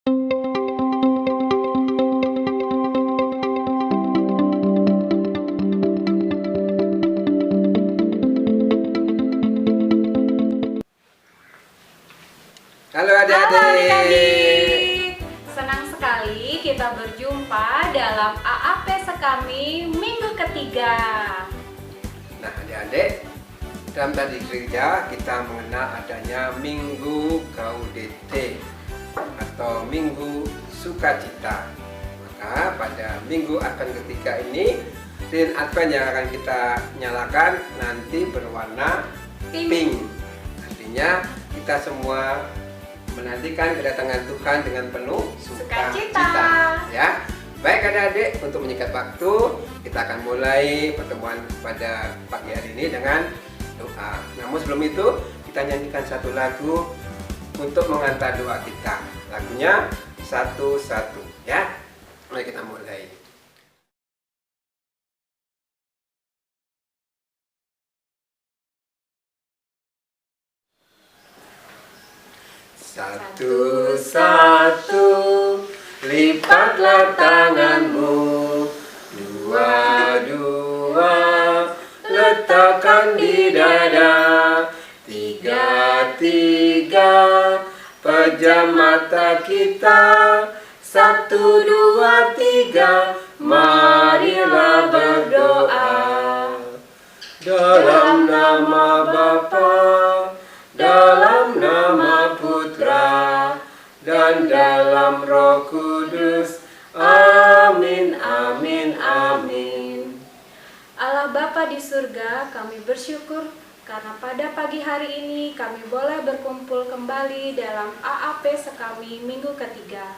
Halo Halo adik-adik. adik-adik, senang sekali kita berjumpa dalam AAP Sekami minggu ketiga. Nah adik-adik, dalam tadi gereja kita mengenal adanya Minggu Gaudete atau Minggu Sukacita. Maka pada Minggu Advent ketiga ini, lilin Advent yang akan kita nyalakan nanti berwarna pink. Artinya kita semua menantikan kedatangan Tuhan dengan penuh sukacita. Ya, baik adik-adik, untuk menyingkat waktu, kita akan mulai pertemuan pada pagi hari ini dengan doa. Namun sebelum itu, kita nyanyikan satu lagu untuk mengantar doa kita. Lagunya satu-satu. Ya, mari kita mulai. Satu-satu lipatlah tanganmu, dua-dua letakkan di dada, tiga-tiga pejam mata kita, satu, dua, tiga, marilah berdoa. Dalam nama Bapa, dalam nama Putra, dan dalam Roh Kudus. Amin, amin, amin. Allah Bapa di surga, kami bersyukur karena pada pagi hari ini kami boleh berkumpul kembali dalam AAP Sekami minggu ketiga.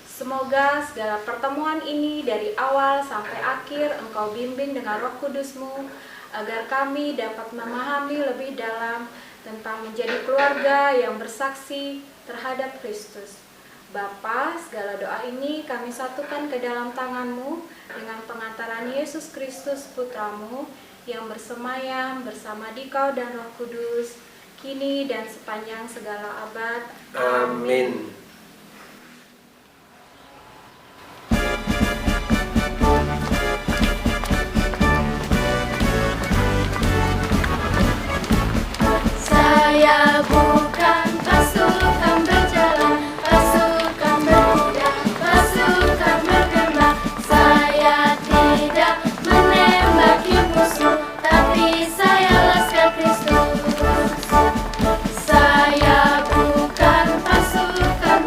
Semoga segala pertemuan ini dari awal sampai akhir Engkau bimbing dengan Roh Kudus-Mu, agar kami dapat memahami lebih dalam tentang menjadi keluarga yang bersaksi terhadap Kristus. Bapa, segala doa ini kami satukan ke dalam tangan-Mu dengan pengantaran Yesus Kristus Putra-Mu yang bersemayam bersama Dikau dan Roh Kudus, kini dan sepanjang segala abad. Amin. Saya bukan pasukan berjalan, pasukan berkuda, pasukan bergembala. Saya tidak menembaki musuh, tapi saya laskar Kristus. Saya bukan pasukan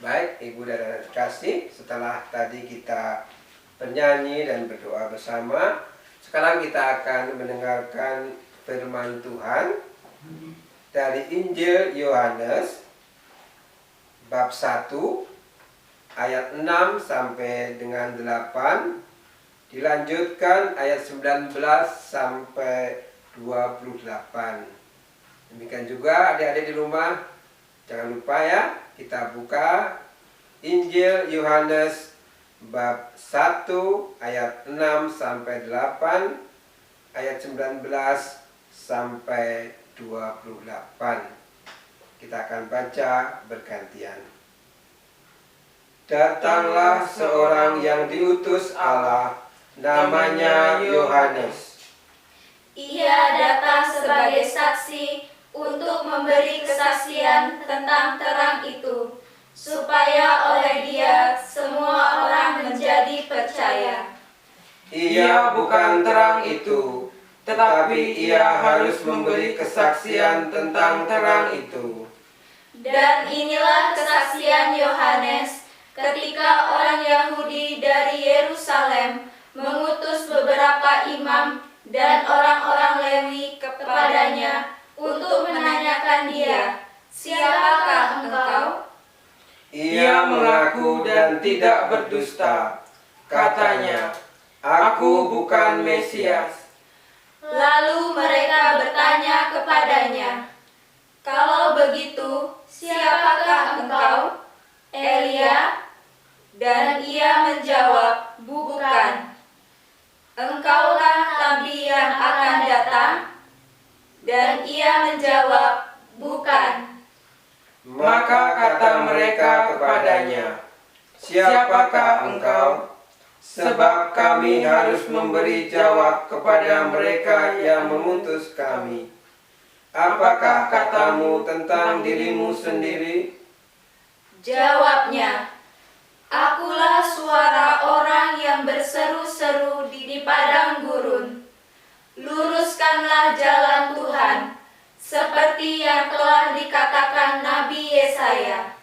Baik, Ibu dan anak terkasih, setelah tadi kita bernyanyi dan berdoa bersama, sekarang kita akan mendengarkan firman Tuhan dari Injil Yohanes bab 1 ayat 6 sampai dengan 8, dilanjutkan ayat 19 sampai 28. Demikian juga adik-adik di rumah, jangan lupa ya, kita buka Injil Yohanes bab 1 ayat 6 sampai 8, ayat 19 sampai 28. Kita akan baca bergantian. Datanglah seorang yang diutus Allah, namanya Yohanes. Ia datang sebagai saksi untuk memberi kesaksian tentang terang itu, supaya oleh dia semua orang menjadi percaya. Ia bukan terang itu, tetapi ia harus memberi kesaksian tentang terang itu. Dan inilah kesaksian Yohanes ketika orang Yahudi dari Yerusalem mengutus beberapa imam dan orang-orang Lewi kepadanya untuk menanyakan dia, "Siapakah engkau?" Ia mengaku dan tidak berdusta. Katanya, "Aku bukan Mesias." Lalu mereka bertanya kepadanya, "Kalau begitu, siapakah engkau? Elia?" Dan ia menjawab, "Bukan." "Engkaulah nabi yang akan datang?" Dan ia menjawab, "Bukan." Maka kata mereka kepadanya, "Siapakah engkau? Sebab kami harus memberi jawab kepada mereka yang mengutus kami. Apakah katamu tentang dirimu sendiri?" Jawabnya, "Akulah suara orang yang berseru-seru di padang gurun. Luruskanlah jalan Tuhan, seperti yang telah dikatakan Nabi Yesaya."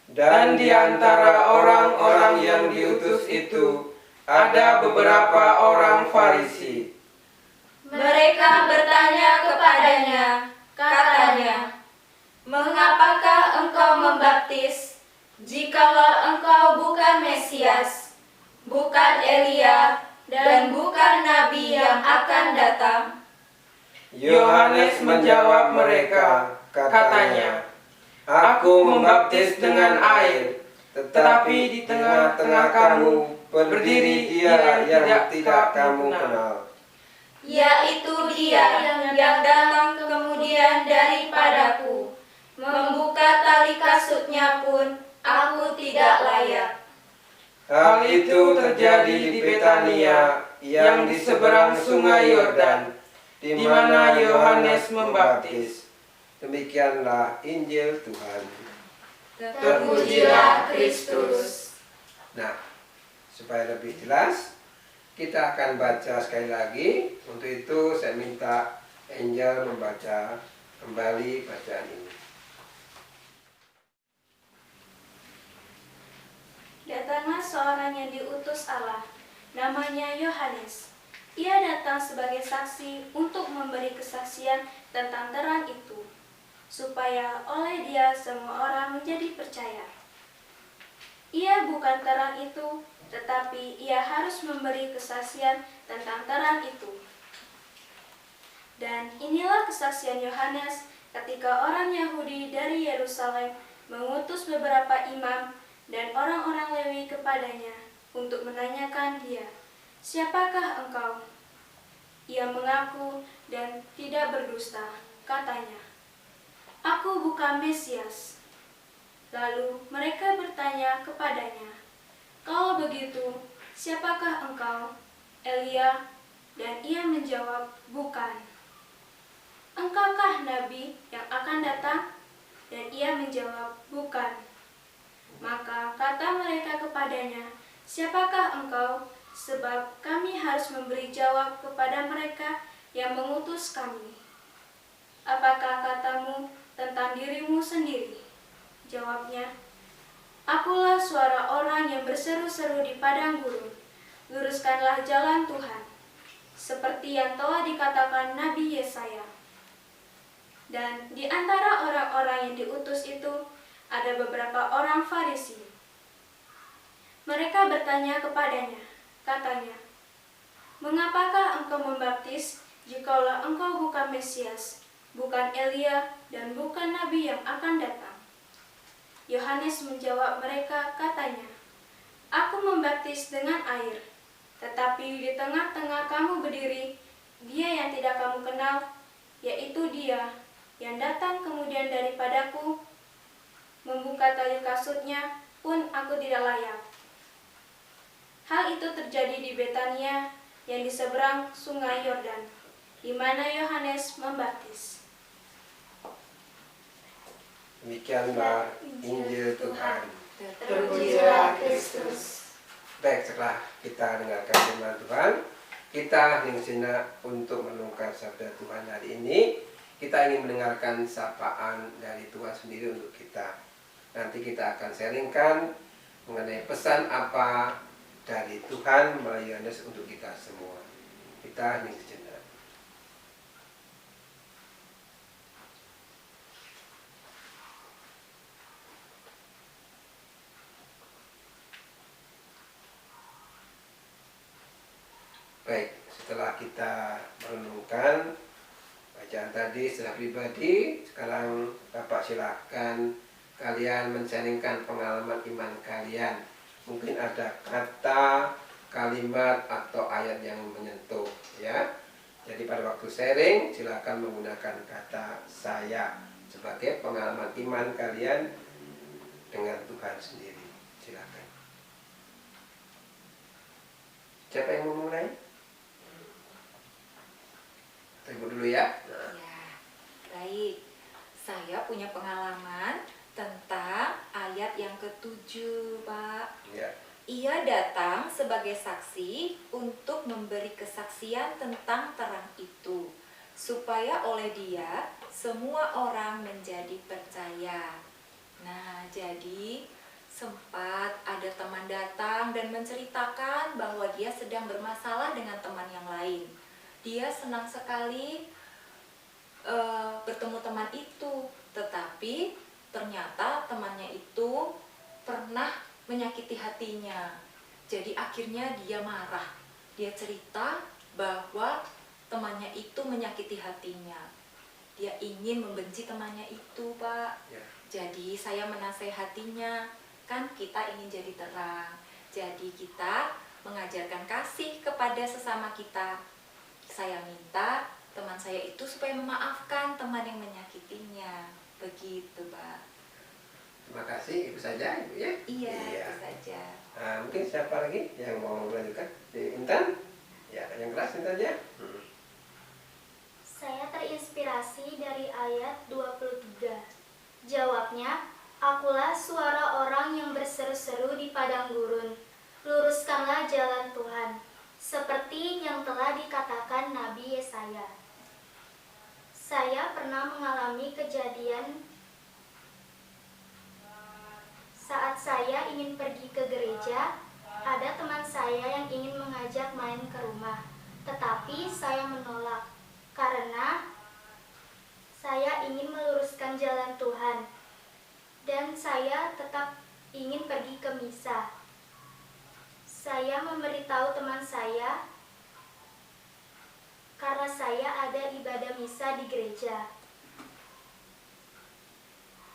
Dan di antara orang-orang yang diutus itu ada beberapa orang Farisi. Mereka bertanya kepadanya, katanya, "Mengapakah engkau membaptis, jikalau engkau bukan Mesias, bukan Elia, dan bukan Nabi yang akan datang?" Yohanes menjawab mereka, katanya, "Aku membaptis dengan air, tetapi di tengah-tengah kamu berdiri Dia yang tidak kamu kenal. Yaitu Dia yang datang kemudian daripadaku. Membuka tali kasutnya pun aku tidak layak." Hal itu terjadi di Betania yang di seberang sungai Yordan, di mana Yohanes membaptis. Demikianlah Injil Tuhan. Terpujilah Kristus. Nah, supaya lebih jelas, kita akan baca sekali lagi. Untuk itu saya minta Angel membaca kembali bacaan ini. Datanglah seorang yang diutus Allah, namanya Yohanes. Ia datang sebagai saksi untuk memberi kesaksian tentang terang itu, supaya oleh dia semua orang menjadi percaya. Ia bukan terang itu, tetapi ia harus memberi kesaksian tentang terang itu. Dan inilah kesaksian Yohanes ketika orang Yahudi dari Yerusalem mengutus beberapa imam dan orang-orang Lewi kepadanya untuk menanyakan dia, "Siapakah engkau?" Ia mengaku dan tidak berdusta. Katanya, "Aku bukan Mesias." Lalu mereka bertanya kepadanya, "Kalau begitu, siapakah engkau? Elia?" Dan ia menjawab, "Bukan." "Engkaukah nabi yang akan datang?" Dan ia menjawab, "Bukan." Maka kata mereka kepadanya, "Siapakah engkau? Sebab kami harus memberi jawab kepada mereka yang mengutus kami." "Apakah katamu tentang dirimu sendiri?" Jawabnya, Akulah suara orang yang berseru-seru di padang gurun. Luruskanlah jalan Tuhan. Seperti yang telah dikatakan Nabi Yesaya. Dan di antara orang-orang yang diutus itu, ada beberapa orang Farisi. Mereka bertanya kepadanya, katanya, "Mengapakah engkau membaptis jikalau engkau bukan Mesias, bukan Elia, dan bukan Nabi yang akan datang?" Yohanes menjawab mereka, katanya, "Aku membaptis dengan air, tetapi di tengah-tengah kamu berdiri Dia yang tidak kamu kenal, yaitu Dia yang datang kemudian daripadaku, membuka tali kasutnya pun aku tidak layak." Hal itu terjadi di Betania yang di seberang sungai Yordan, di mana Yohanes membaptis. Demikianlah Injil Tuhan. Terpujilah Kristus. Baik, setelah kita dengarkan firman Tuhan, kita hening untuk merenungkan sabda Tuhan hari ini. Kita ingin mendengarkan sapaan dari Tuhan sendiri untuk kita. Nanti kita akan sharingkan mengenai pesan apa dari Tuhan melalui Yohanes untuk kita semua. Kita hening sejenak. Baik, setelah kita merenungkan bacaan tadi secara pribadi, sekarang Bapak silahkan kalian men-sharingkan pengalaman iman kalian. Mungkin ada kata, kalimat, atau ayat yang menyentuh, ya. Jadi pada waktu sharing, silahkan menggunakan kata saya sebagai pengalaman iman kalian dengan Tuhan sendiri. Silakan. Siapa yang mau mulai? Ibu dulu ya. Ya, baik. Saya punya pengalaman tentang ayat yang ketujuh, Pak. Ya. Ia datang sebagai saksi untuk memberi kesaksian tentang terang itu, supaya oleh Dia semua orang menjadi percaya. Nah, jadi sempat ada teman datang dan menceritakan bahwa dia sedang bermasalah dengan teman yang lain. Dia senang sekali bertemu teman itu, tetapi ternyata temannya itu pernah menyakiti hatinya. Jadi akhirnya dia marah. Dia cerita bahwa temannya itu menyakiti hatinya. Dia ingin membenci temannya itu, Pak. Ya. Jadi saya menasehatinya, kan kita ingin jadi terang. Jadi kita mengajarkan kasih kepada sesama kita. Saya minta teman saya itu supaya memaafkan teman yang menyakitinya. Begitu, Pak. Terima kasih, Ibu saja, Ibu ya. Iya, itu saja. Nah, mungkin siapa lagi yang mau melanjutkan? Intan? Ya, yang keras Intan ya. Saya terinspirasi dari ayat 23. Jawabnya, "Akulah suara orang yang berseru-seru di padang gurun. Luruskanlah jalan Tuhan." Seperti yang telah dikatakan Nabi Yesaya. Saya pernah mengalami kejadian saat saya ingin pergi ke gereja. Ada teman saya yang ingin mengajak main ke rumah, tetapi saya menolak karena saya ingin meluruskan jalan Tuhan dan saya tetap ingin pergi ke misa. Saya memberitahu teman saya karena saya ada ibadah misa di gereja.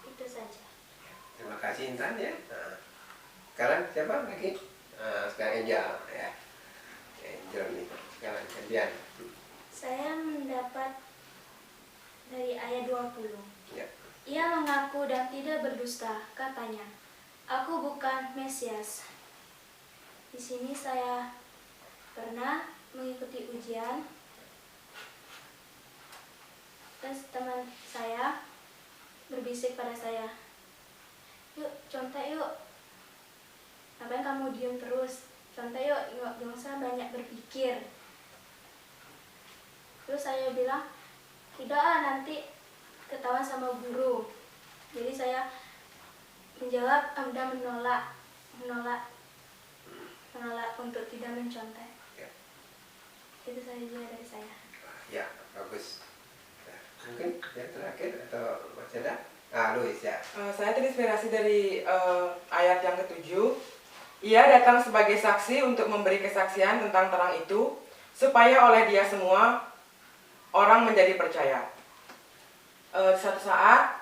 Itu saja. Terima kasih Intan ya. Nah, sekarang siapa lagi? Nah, sekarang Angel ya. Angel nih. Sekarang gantian. Saya mendapat dari ayat 20. Ya. Ia mengaku dan tidak berdusta, katanya, "Aku bukan Mesias." Di sini saya pernah mengikuti ujian. Terus teman saya berbisik pada saya, "Yuk, contek yuk. Ngapain kamu diem terus? Contek yuk, gak usah banyak berpikir." Terus saya bilang, "Tidak, nanti ketahuan sama guru." Jadi saya Menjawab dan menolak untuk tidak mencontek. Ya. Itu saja dari saya. Ya, bagus. Nah, mungkin yang terakhir atau Mas Janda? Luis ya. Saya terinspirasi dari ayat yang ke-7. Ia datang sebagai saksi untuk memberi kesaksian tentang terang itu, supaya oleh dia semua orang menjadi percaya. Suatu saat,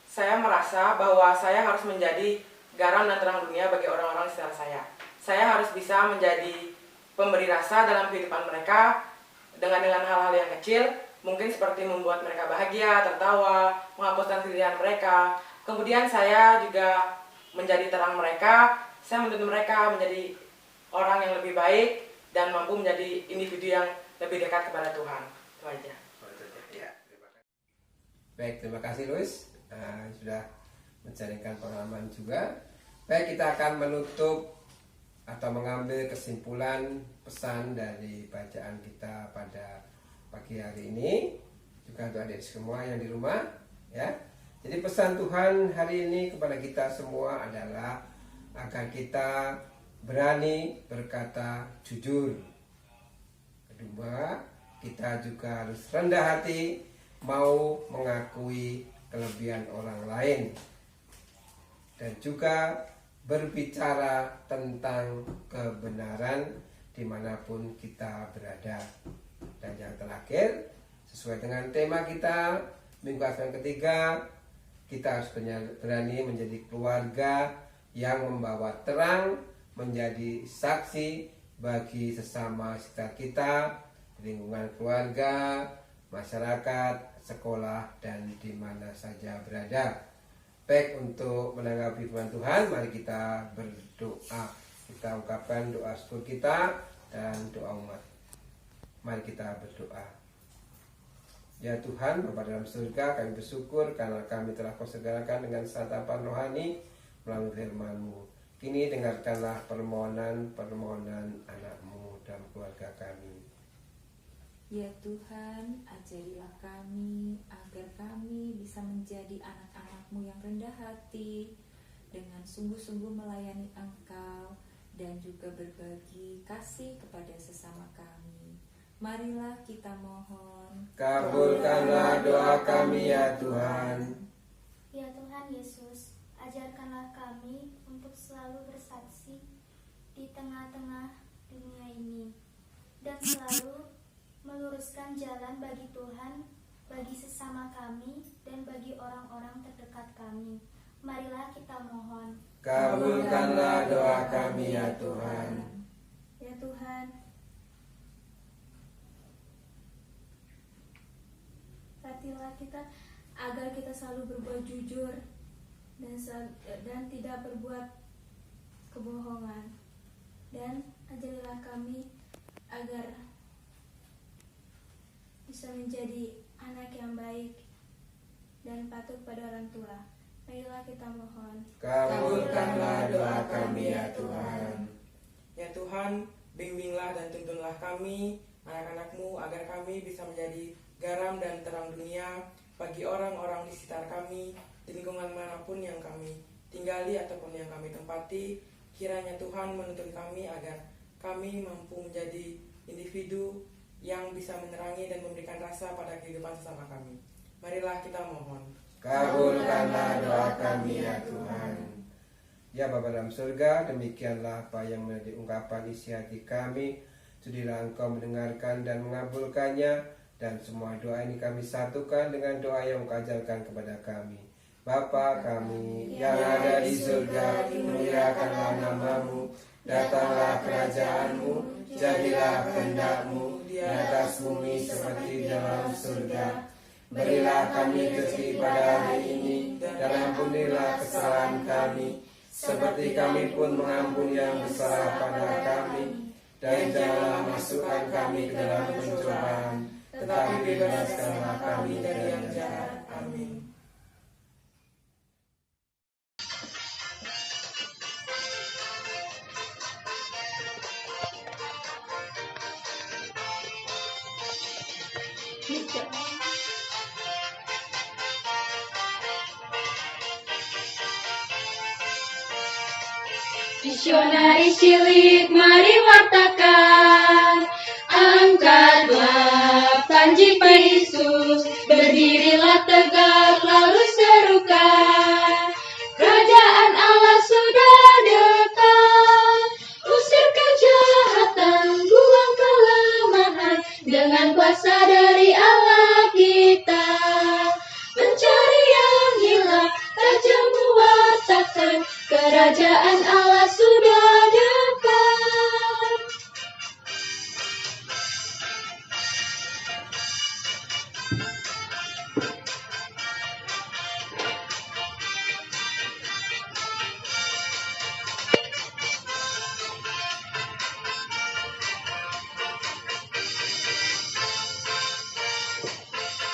saya merasa bahwa saya harus menjadi garam dan terang dunia bagi orang-orang di sekitar saya. Saya harus bisa menjadi pemberi rasa dalam kehidupan mereka dengan hal-hal yang kecil, mungkin seperti membuat mereka bahagia, tertawa, menghapuskan kesedihan mereka. Kemudian saya juga menjadi terang mereka, saya menuntun mereka menjadi orang yang lebih baik dan mampu menjadi individu yang lebih dekat kepada Tuhan. Itu aja. Ya, terima kasih. Baik, terima kasih Luis. Sudah menjaringkan pengalaman juga. Baik, kita akan menutup atau mengambil kesimpulan pesan dari bacaan kita pada pagi hari ini, juga untuk adik semua yang di rumah, ya. Jadi pesan Tuhan hari ini kepada kita semua adalah agar kita berani berkata jujur. Kedua, kita juga harus rendah hati, mau mengakui kelebihan orang lain, dan juga berbicara tentang kebenaran dimanapun kita berada. Dan yang terakhir, sesuai dengan tema kita Minggu Advent ketiga, kita harus berani menjadi keluarga yang membawa terang, menjadi saksi bagi sesama sekitar kita, lingkungan keluarga, masyarakat, sekolah, dan di mana saja berada. Baik, untuk menanggapi firman Tuhan, mari kita berdoa. Kita ungkapkan doa syukur kita dan doa umat. Mari kita berdoa. Ya Tuhan, Bapa dalam surga, kami bersyukur karena kami telah Kau segerakan dengan santapan rohani melalui firman-Mu. Kini dengarkanlah permohonan anak-Mu dalam keluarga kami. Ya Tuhan, ajarilah kami agar kami bisa menjadi anak-anak-Mu yang rendah hati, dengan sungguh-sungguh melayani Engkau dan juga berbagi kasih kepada sesama kami. Marilah kita mohon. Kabulkanlah doa kami ya Tuhan. Ya Tuhan Yesus, ajarkanlah kami untuk selalu bersaksi di tengah-tengah dunia ini, dan selalu meluruskan jalan bagi Tuhan, bagi sesama kami, dan bagi orang-orang terdekat kami. Marilah kita mohon. Kabulkanlah doa kami ya Tuhan. Ya Tuhan, latihlah kita agar kita selalu berbuat jujur dan tidak berbuat kebohongan. Dan ajarilah kami agar bisa menjadi anak yang baik dan patuh pada orang tua. Marilah kita mohon. Kabulkanlah doa kami ya Tuhan. Ya Tuhan, bimbinglah dan tuntunlah kami, anak-anak-Mu, agar kami bisa menjadi garam dan terang dunia bagi orang-orang di sekitar kami, di lingkungan manapun yang kami tinggali ataupun yang kami tempati. Kiranya Tuhan menuntun kami agar kami mampu menjadi individu yang bisa menerangi dan memberikan rasa pada kehidupan sesama kami. Marilah kita mohon. Kabulkanlah doa kami ya Tuhan. Ya Bapa dalam surga, demikianlah apa yang menjadi ungkapan isi hati kami. Sudilah Engkau mendengarkan dan mengabulkannya, dan semua doa ini kami satukan dengan doa yang Engkau ajarkan kepada kami. Bapa kami yang ada di surga, dimuliakanlah nama-Mu, datanglah kerajaan-Mu, jadilah kehendak-Mu di atas bumi seperti di dalam surga. Berilah kami rezeki pada hari ini, dan ampunilah kesalahan kami, seperti kami pun mengampuni yang bersalah pada kami. Dan janganlah masukkan kami ke dalam pencobaan, tetapi bebaskanlah kami dari yang jahat. Amin. Misionari cilik, mari wartakan. Angkatlah panji Yesus, berdirilah tegak lalu serukan. Kerajaan Allah sudah dekat, usir kejahatan, buang kelemahan, dengan kuasa dari Allah kita. Mencari yang hilang, tajam mewartakan, kerajaan Allah sudah dekat.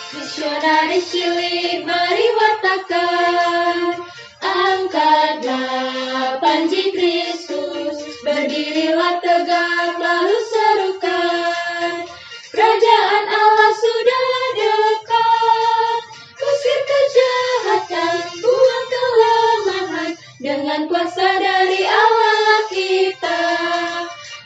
Misionari cilik, mari wartakan. Angkatlah panji Kristus, berdirilah tegak lalu serukan. Kerajaan Allah sudah dekat, usir kejahatan, buang kelemahan, dengan kuasa dari Allah kita.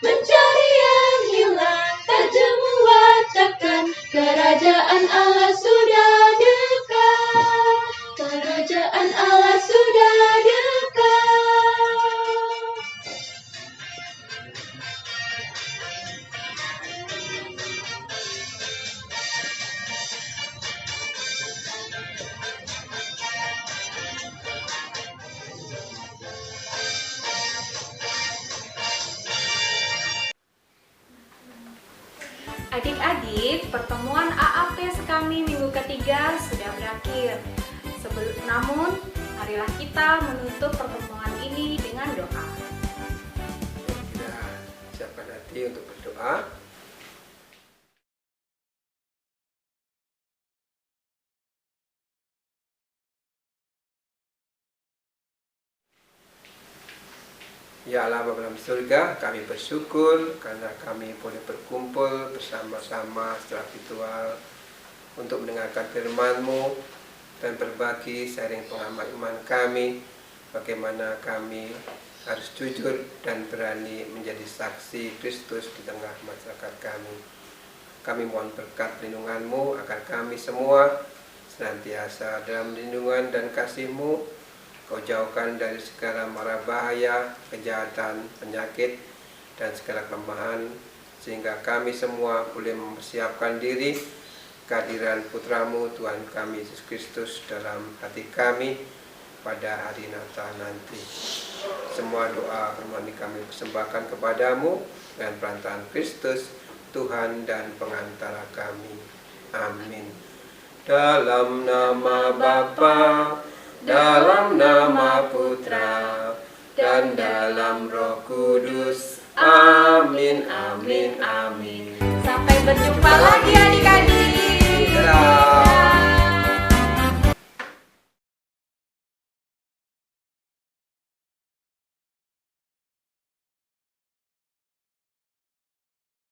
Mencari yang hilang, tajam mewartakan, kerajaan Allah sudah dekat. Kerajaan Allah sudah dekat. Adik-adik, pertemuan AAP Sekami minggu ketiga sudah berakhir. Namun, marilah kita menutup pertemuan ini dengan doa. Kita siapkan hati untuk berdoa. Ya Allah Bapa dalam surga, kami bersyukur karena kami boleh berkumpul bersama-sama secara virtual untuk mendengarkan firman-Mu dan berbagi sharing pengalaman iman kami, bagaimana kami harus jujur dan berani menjadi saksi Kristus di tengah masyarakat kami. Kami mohon berkat perlindungan-Mu agar kami semua senantiasa dalam lindungan dan kasih-Mu. Kau jauhkan dari segala mara bahaya, kejahatan, penyakit, dan segala kelemahan, sehingga kami semua boleh mempersiapkan diri kehadiran Putra-Mu Tuhan kami Yesus Kristus dalam hati kami pada hari Natal nanti. Semua doa firman kami persembahkan kepadamu dengan perantaraan Kristus, Tuhan dan pengantara kami. Amin. Dalam nama Bapa, dalam nama Putra, dan dalam Roh Kudus. Amin, amin, amin. Sampai berjumpa lagi adik-adik.